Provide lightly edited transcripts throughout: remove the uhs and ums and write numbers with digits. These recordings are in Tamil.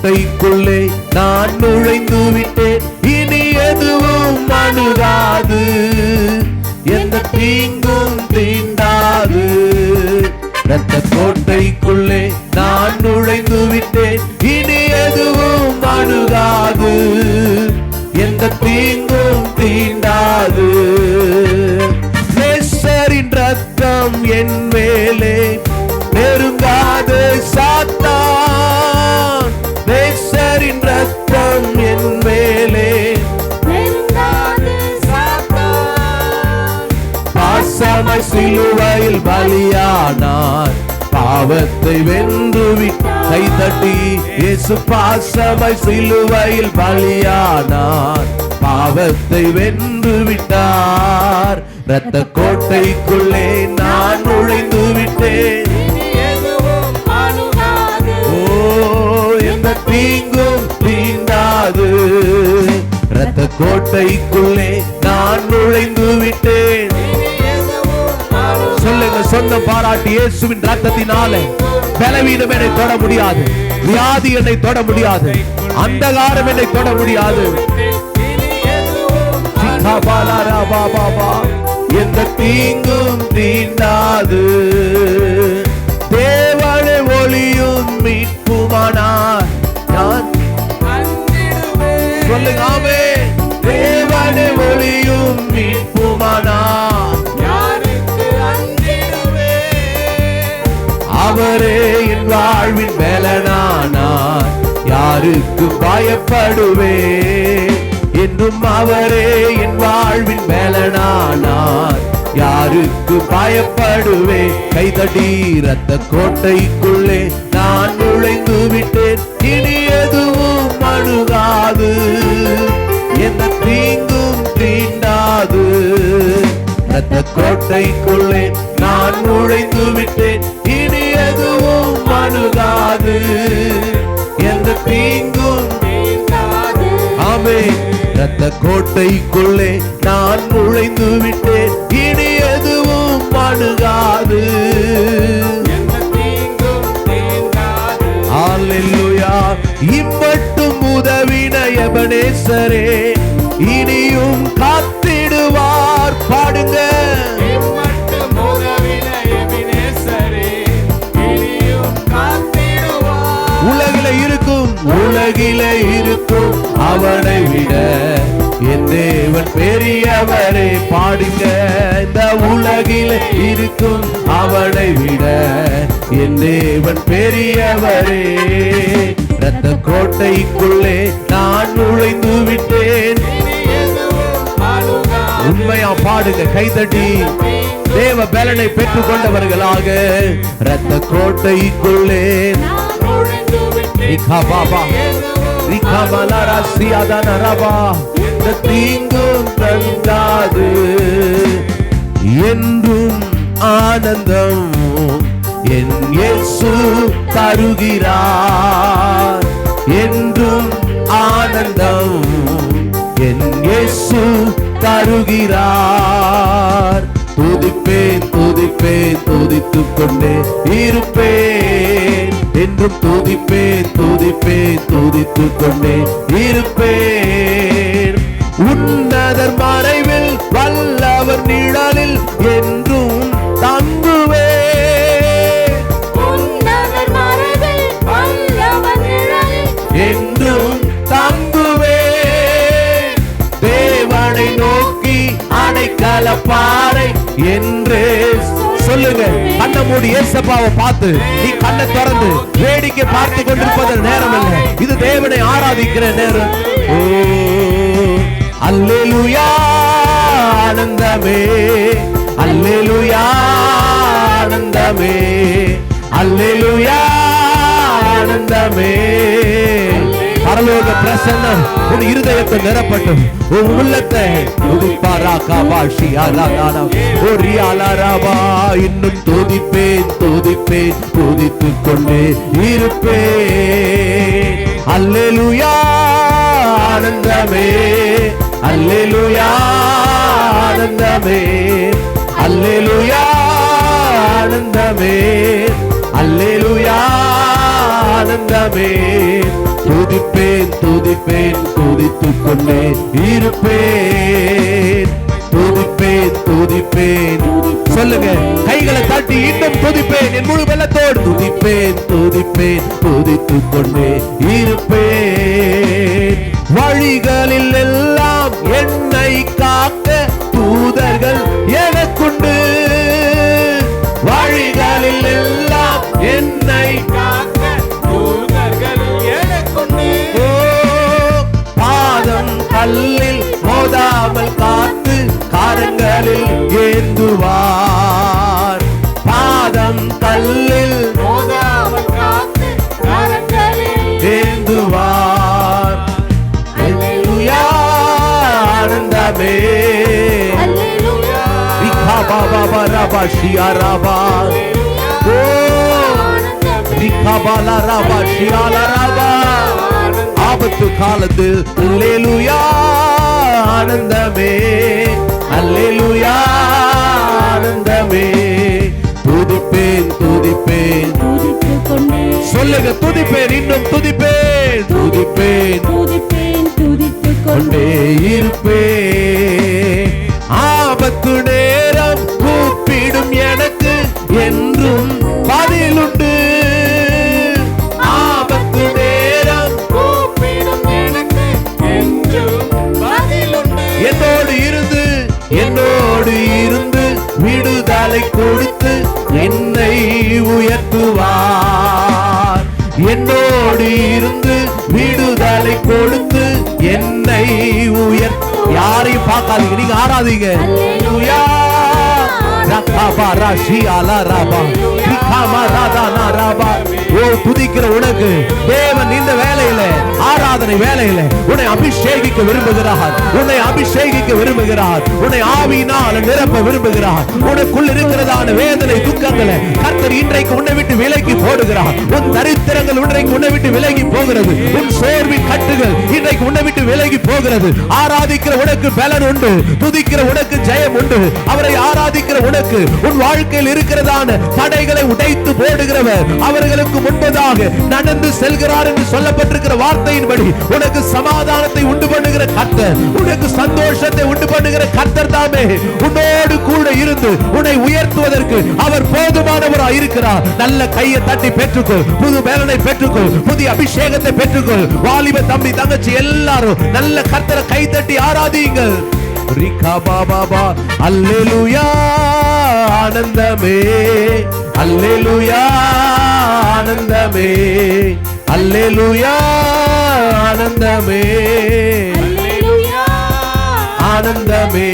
கோட்டைக்குள்ளே நான் நுழைந்து விட்டேன், இனி எதுவும் அணுகாது, எந்த தீங்கும் தீண்டாது. இரத்த கோட்டைக்குள்ளே நான் நுழைந்து விட்டேன், இனி எதுவும் அணுகாது, எந்த தீங்கும் தீண்டாது. நேசரின் ரத்தம் என் மேலே நெருங்காது சாத்தான், நேசரின் ரத்தம் என் மேலே நெருங்காது சாத்தான். பாசமாய் சிலுவையில் பலியானார், பாவத்தை வென்றுவிட்டார். கை தட்டி இயேசு பாசமாய் சிலுவையில் பலியானார், பாவத்தை வென்று விட்டார். இரத்த கோட்டைக்குள்ளே நான் நுழைந்து விட்டேன், ஓ எந்த தீங்கும் தீண்டாது. இரத்த கோட்டைக்குள்ளே நான் நுழைந்து விட்டேன். சொல்லுங்க, சொந்த பாராட்டி இயேசுவின் ரத்தத்தினாலே பலவீனம் என்னை தொட முடியாது, வியாதி என்னை தொட முடியாது, அந்தகாரம் என்னை தொட முடியாது. எந்த தீங்கும் தீண்டாது. தேவனே ஒளியும் மீட்புமானார், நான் சொல்லுங்க ஆமென். தேவனே ஒளியும் மீட்புமானார், அவரே என் வாழ்வின் பலனானார், யாருக்கு பயப்படுவேன் என்றும். அவரே என் வாழ்வின் பலனானார், யாருக்கு பயப்படுவேன். கைதடி இரத்த கோட்டைக்குள்ளே நான் நுழைந்து விட்டேன், இனி எதுவும் அணுகாது, எந்த தீங்கும் தீண்டாது. இரத்த கோட்டைக்குள்ளே நான் நுழைந்து விட்டேன், இனி எதுவும் அணுகாது, எந்த தீங்கும் தீண்டாது. ஆமென். இரத்த கோட்டைக்குள்ளே நான் நுழைந்து விட்டேன், இனி எதுவும் அணுகாது, எந்த தீங்கும் தீண்டாது. அல்லேலூயா. இம்மட்டும் உதவின எபனேசரே இனியும் காத்திடுவார். பாடுங்க. உலகிலே இருக்கும் அவனை விட என் தேவன் பெரியவரே. பாடுங்க. இந்த உலகிலே இருக்கும் அவனை விட என் தேவன் பெரியவரே. இரத்த கோட்டைக்குள்ளே நான் நுழைந்து விட்டேன். உண்மையா பாடுங்க, கைதட்டி தேவ பலனை பெற்றுக் கொண்டவர்களாக. இரத்த கோட்டைக்குள்ளே தீங்கும் தந்தாது, என்றும் ஆனந்தம் என் இயேசு தருகிறார். என்றும் ஆனந்தம் என் இயேசு தருகிறார். துதிப்பேன் துதிப்பேன் துதித்துக் கொண்டே இருப்பேன், என்றும் துதிப்பேன் துதிப்பேன் துதித்துக் கொண்டே இருப்பேன். உன்னதர் மறைவில் வல்லவர் நிழலில் என்றும் தங்குவேன். உன்னதர் மறைவில் வல்லவர் நிழலில் என்றும் தங்குவேன். தேவனை நோக்கி அடைக்கல பாறை என்றே சொல்லுங்க. கண்ணை மூடி ஏசப்பாவை பார்த்து நீ கண்ணை திறந்து வேடிக்கை பார்த்து கொண்டிருப்பது நேரம் இல்லை, இது தேவனை ஆராதிக்கிற நேரம். ஓ அல்லேலூயா ஆனந்தமே, அல்லேலூயா ஆனந்தமே, அல்லேலூயா ஆனந்தமே. பரலோக பிரசன்னம் உன் இருதயத்தை நிரப்பட்டும், உன் உள்ளத்தை இன்னும் துதிப்பேன் துதிப்பேன் துதித்துக் கொண்டே இருப்பேன். அல்லேலூயா ஆனந்தமே, அல்லேலூயா ஆனந்தமே, அல்லேலூயா ஆனந்தமே, அல்லேலூயா ஆனந்தமே. துதிப்பேன் துதித்துக் கொண்டே இருப்பேன். துதிப்பேன் துதிப்பேன். சொல்லுங்க, கைகளை தட்டி இன்னும் துதிப்பேன் என் முழு வெள்ளத்தோடு. துதிப்பேன் துதிப்பேன் துதித்துக் கொண்டே இருப்பேன். வழிகளில் எல்லாம் என்னை காக்க தூதர்கள் எனக்குண்டு. வழிகளில் எல்லாம் என்னை காக்க தூதர்கள் எனக்குண்டு. ஓ, பாதம் கல்லில் மோதாமல் காத்து காரங்களில் ஏந்துவார். பாதம் கல்லில் மோதாமல் காத்து காரங்களில் ஏந்துவார். அல்லேலூயா ஆனந்தமே. அல்லேலூயா ரிகா பாபா ரபா ஷியா ரபா. ஓ ரிகா பாலா ரபா ஷியா ரபா. ஆபத்து காலத்தில் அல்லேலூயா ஆனந்தமே. அல்லேலூயா ஆனந்தமே. துதிப்பேன் துதிப்பேன் துதித்துக் கொண்டே. சொல்லுங்க, துதிப்பேன் இன்னும் துதிப்பேன் துதிப்பேன் துதிப்பேன் துதித்துக் கொண்டே இருப்பேன். ஆபத்து நேரம் கூப்பிடும் எனக்கு என்றும் பதிலுண்டு. ஆபத்து நேரம் கூப்பிடும் எனக்கு என்றும் பதிலுண்டு. என்னோடு இருந்து விடுதலை கொடுத்து என்னை உயர்த்துவார். என்னோடு இருந்து விடுதலை கொடுத்து என்னை யாரையும் பார்க்காதீங்க, நீங்க ஆராதீங்க. துதிக்கிற உனக்கு தேவன் இந்த வேலையில, ஆராதனை வேலையில உன்னை அபிஷேகிக்க விரும்புகிறார். உன்னை அபிஷேகிக்க விரும்புகிறார். உன்னை ஆவியினால் நிரப்ப விரும்புகிறார். உனக்குள் இருக்கிறதான வேதனை துக்கங்களை கர்த்தர் இன்றைக்கு உன்னை விட்டு விலகி போடுகிறார். உன் தரித்திரங்கள் இன்றைக்கு உன்னை விட்டு விலகி போகிறது. உன் சோர்வின் கட்டுகள் இன்றைக்கு உன்னை விட்டு விலகி போகிறது. ஆராதிக்கிற உனக்கு பலன் உண்டு. துதிக்கிற உனக்கு ஜெயம் உண்டு. அவரை ஆராதிக்கிற உனக்கு உன் வாழ்க்கையில் இருக்கிறதான தடைகளை உடைத்து போடுகிறவர் அவர்களுக்கு முன்பதாக நடந்து செல்கிறார் என்று சொல்லப்பட்டிருக்கிற வார்த்தையின்படி உனக்கு சமாதானத்தை உண்டு பண்ணுகிற கர்த்தர், உனக்கு சந்தோஷத்தை உண்டு பண்ணுகிற கர்த்தர் தாமே உன்னோடு கூட இருந்து உன்னை உயர்த்துவதற்கு அவர் போதுமானவராய் இருக்கிறார். நல்ல கையை தட்டி பெற்றுக்கொள். புது பலனை பெற்றுக்கொள். புதிய அபிஷேகத்தை பெற்றுக்கொள். வாலிப தம்பி தங்கச்சி எல்லாரும் நல்ல கர்த்தரை கை தட்டி ஆராதியுங்கள். ரிகா பாபா. அல்லேலூயா ஆனந்தமே. அல்லேலூயா ஆனந்தமே. அல்லேலூயா ஆனந்தமே. அல்லேலூயா ஆனந்தமே.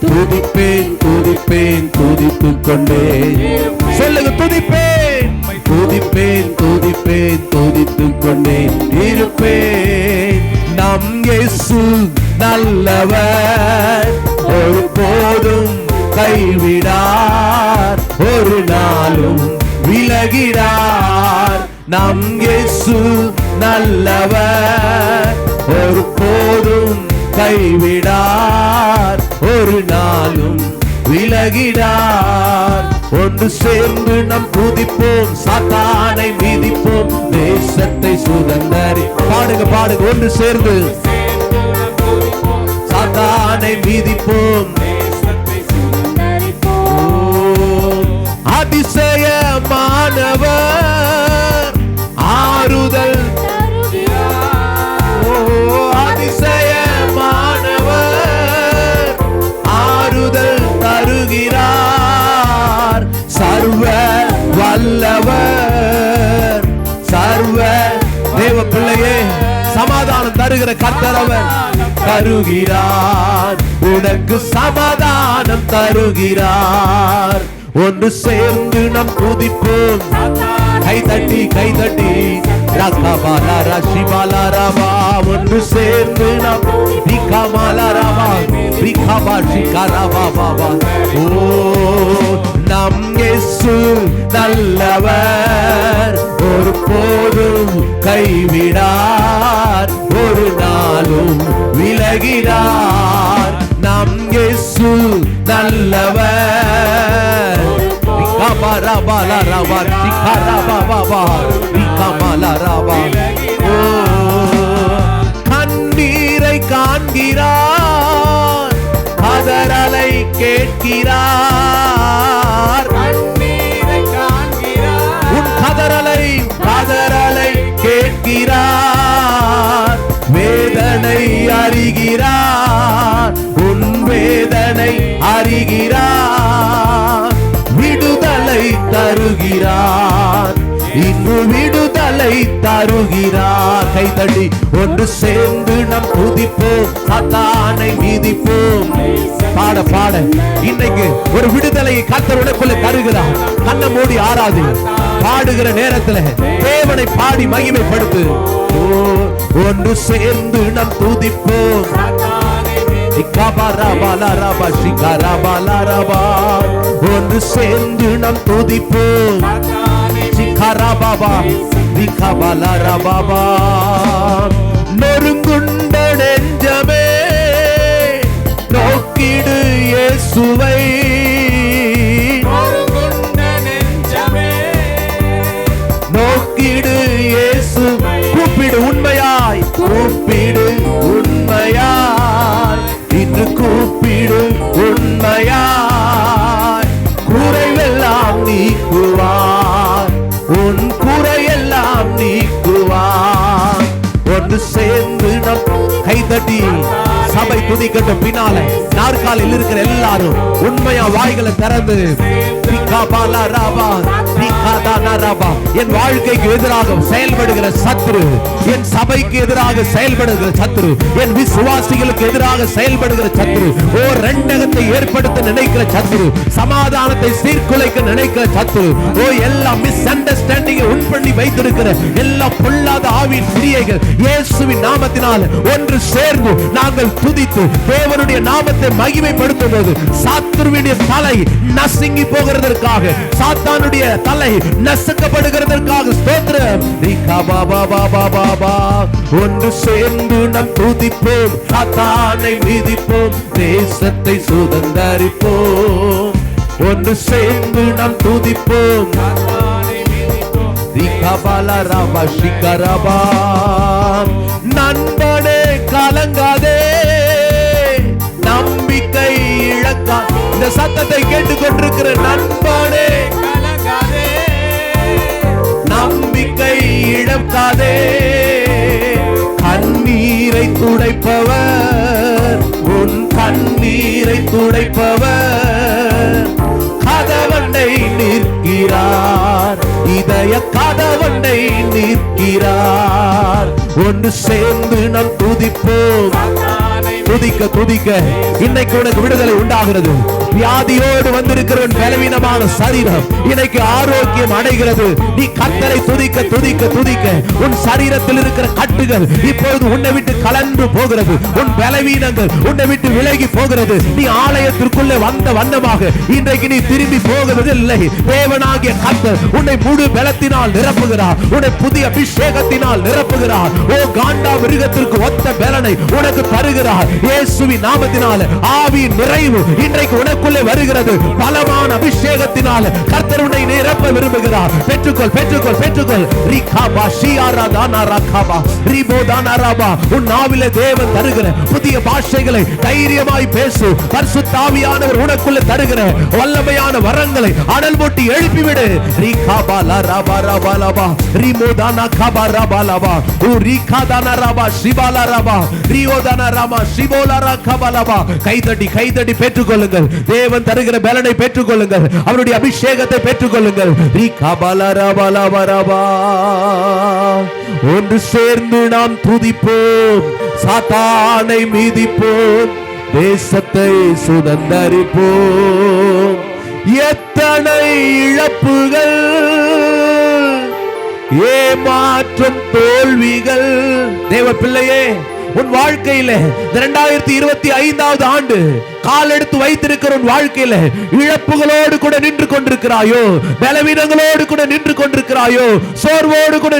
துதிப்பேன் துதிப்பேன் துதித்துக் கொண்டே. சொல்லுங்க, துதிப்பேன் துதிப்பேன் துதிப்பேன் துதித்துக் கொண்டே இருப்பேன். நம் இயேசு நல்லவர், ஒரு போதும் கைவிடார், ஒரு நாளும் விலகிறார். நம் இயேசு நல்லவர், ஒரு போதும் கைவிடார், ஒரு நாளும் விலகிறார். ஒன்று சேர்ந்து நம் துதிப்போம், சாத்தானை மிதிப்போம், தேசத்தை சுதந்தரி. பாடுங்க பாடுங்க, ஒன்று சேர்ந்து சாத்தானை மிதிப்போம், அதிசயமானவர் ஆறுதல். அதிசயமானவர் ஆறுதல் தருகிறார். சர்வ வல்லவர், சர்வ தேவ பிள்ளையே, சமாதானம் தருகிற கர்த்தர் அவர் தருகிறார். உனக்கு சமாதானம் தருகிறார். ஒன்று சேர்ந்து நம் துதிப்போம், கை தட்டி கை தட்டி. ரகபாலா ரஷிபாலா ரபா. ஒன்று சேர்ந்து நம் ரிகமாலா ரபா, ரிகபா ஷிகரபா பாபா. ஓ நம் இயேசு நல்லவர், ஒரு போதும் கைவிடார், ஒரு நாளும் விலகிறார். நம் இயேசு நல்லவர். ரிகபரபலா ரபா ஷிகரபா பாபா, ரிகமலா ரபா. ஓ காண்கிறார், கதறலை கேட்கிறார். உன் கதறலை கேட்கிறார், வேதனை அறிகிறார், உன் வேதனை அறிகிறார். விடுதலை தருகிறார், இன்று விடுதலை தருகிறார். கைதடி ஒன்று சேர்ந்து நம் துதிப்போம், சாத்தானை மிதிப்போம். பாட பாட இன்னைக்கு ஒரு விடுதலையை கர்த்தர் உனக்குள்ள தருகிறார். கண்ணை மூடி ஆராது, பாடுகிற நேரத்தில் தேவனை பாடி மகிமைப்படுத்து. ஒன்று சேர்ந்து நம் துதிப்போம், ஒன்று சேர்ந்து நம் துதிப்போம். நொறுங்குண்ட நெஞ்சமே நோக்கிடு இயேசுவை, நோக்கிடு இயேசு. கூப்பிடு உண்மையாய், கூப்பிடு உண்மையாய், இன்று கூப்பிடு உண்மையாய். குறைவெல்லாம் நீக்குவார், உன் குறையெல்லாம் நீக்குவார். ஒன்று சேர்ந்து நம் கைதட்டி சபை துதிக்கட்டும். பின்னால நாற்காலில் இருக்கிற எல்லாரும் உண்மையா வாய்களை திறந்து, என் வாழ்க்கைக்கு எதிராக செயல்படுகிற சத்துரு, என் சபைக்கு எதிராக செயல்படுகிற சத்துரு, என் விசுவாசிகளுக்கு எதிராக செயல்படுகிற சத்துரு, ஓ ரெண்டகத்தை ஏற்படுத்த நினைக்கிற சத்துரு, சமாதானத்தை சீர்குலைக்க நினைக்கிற சத்துரு, ஓ எல்லா மிஸ் அண்டர்ஸ்டாண்டிங் உன் பண்ணி வைத்திருக்கிற எல்லா பொல்லாத ஆவியின் கிரியைகள் இயேசுவின் நாமத்தினால் ஒன்று சேர்ந்து நாங்கள் துதித்து தேவனுடைய நாமத்தை மகிமைப்படுத்தும் போது சத்துருவின் தலை நசுங்கி போகிறதற்காக, சாத்தானுடைய தலை நசுக்கப்படுகிறதற்காக ஸ்தோத்திரம். ஒன்று சேர்ந்து நம் துதிப்போம், சாத்தானை மிதிப்போம், தேசத்தை சுதந்தரிப்போம். ஒன்று சேர்ந்து நம் துதிப்போம், நண்பனே கலங்காதே, நம்பிக்கை இழக்கா. இந்த சத்தத்தை கேட்டுக்கொண்டிருக்கிற நண்பனே கலங்காதே, நம்பிக்கை இழக்காதே. கண்ணீரை துடைப்பவர், உன் கண்ணீரை துடைப்பவர், கதவண்டை நிற்கிறார், இதய கதவண்டை நிற்கிறார். ஒன்று சேர்ந்து நம் துதிப்போம், துதிக்க துதிக்க இன்னைக்கு உனக்கு விடுதலை உண்டாகிறது. வியாதியோடு வந்திருக்கிறவன் பலவீனமான சரீரம் இன்னைக்கு ஆரோக்கியம் அடைகிறது. நீ கர்த்தரை துதிக்க துதிக்க துதிக்க உன் சரீரத்தில் இருக்கிற கட்டுகள் இப்பொழுது உன்னை விட்டு கலந்து போகிறது. உன் பலவீனங்கள் உன்னை விட்டு விலகி போகிறது. நீ ஆலயத்திற்குள்ளே வந்த வண்ணமாக இன்றைக்கு நீ திரும்பி போவதில்லை. தேவனாகிய கர்த்தர் உன்னை முழு பலத்தினால் நிரப்புகிறார், உன்னை புதிய அபிஷேகத்தினால் நிரப்புகிறார். ஓ காண்டா மிருகத்திற்கு ஒத்த பலனை உனக்கு தருகிறார். இயேசுவின் நாமத்தினால ஆவியின் நிறைவு இன்றைக்கு உனக்குள்ளே வருகிறது. பலமான அபிஷேகத்தினால கர்த்தர் உன்னை நிரப்ப விரும்புகிறார். பெற்றுக்கொள் பெற்றுக்கொள் பெற்றுக்கொள். ரிகாபா ஷியாரா தானா ரகாபா ரிபோ தானா ரபா. உன் நாவிலே தேவன் தருகிற புதிய பாஷைகளை தைரியமாய் பேசு. பரிசுத்த ஆவியானவர் உனக்குள்ளே தருகிற வல்லமையான வரங்களை அனல் மூட்டி எழுப்பிவிடு. ரிகாபா லா ரபா ரபா லபா ரிமோ தானா கபா ரபா லபா உ ரிகா தானா ரபா ஷிபாலா ரபா ரியோ தானா ரபா ஷிபோலா கபா லபா. கைதட்டி கைதட்டி பெற்றுக்கொள்ளுங்கள். தேவன் தருகிற பலனை பெற்றுக்கொள்ளுங்கள். அவருடைய அபிஷேகத்தை பெற்றுக்கொள்ளுங்கள். ரிகாபா லா ரபா லபா ரபா. ஒன்று சேர்ந்து நாம் துதிப்போம், சாத்தானை மிதிப்போம், தேசத்தை சுதந்தரிப்போம். எத்தனை இழப்புகள், ஏமாற்றம், தோல்விகள். தேவ பிள்ளையே, உன் வாழ்க்கையில 2025வது ஆண்டு கால் எடுத்து வைத்திருக்கிற உன் வாழ்க்கையில இழப்புகளோடு கூட நின்று கொண்டிருக்கிறாயோ, பலவீனங்களோடு கூட நின்று கொண்டிருக்கிறாயோ, சோர்வோடு கூட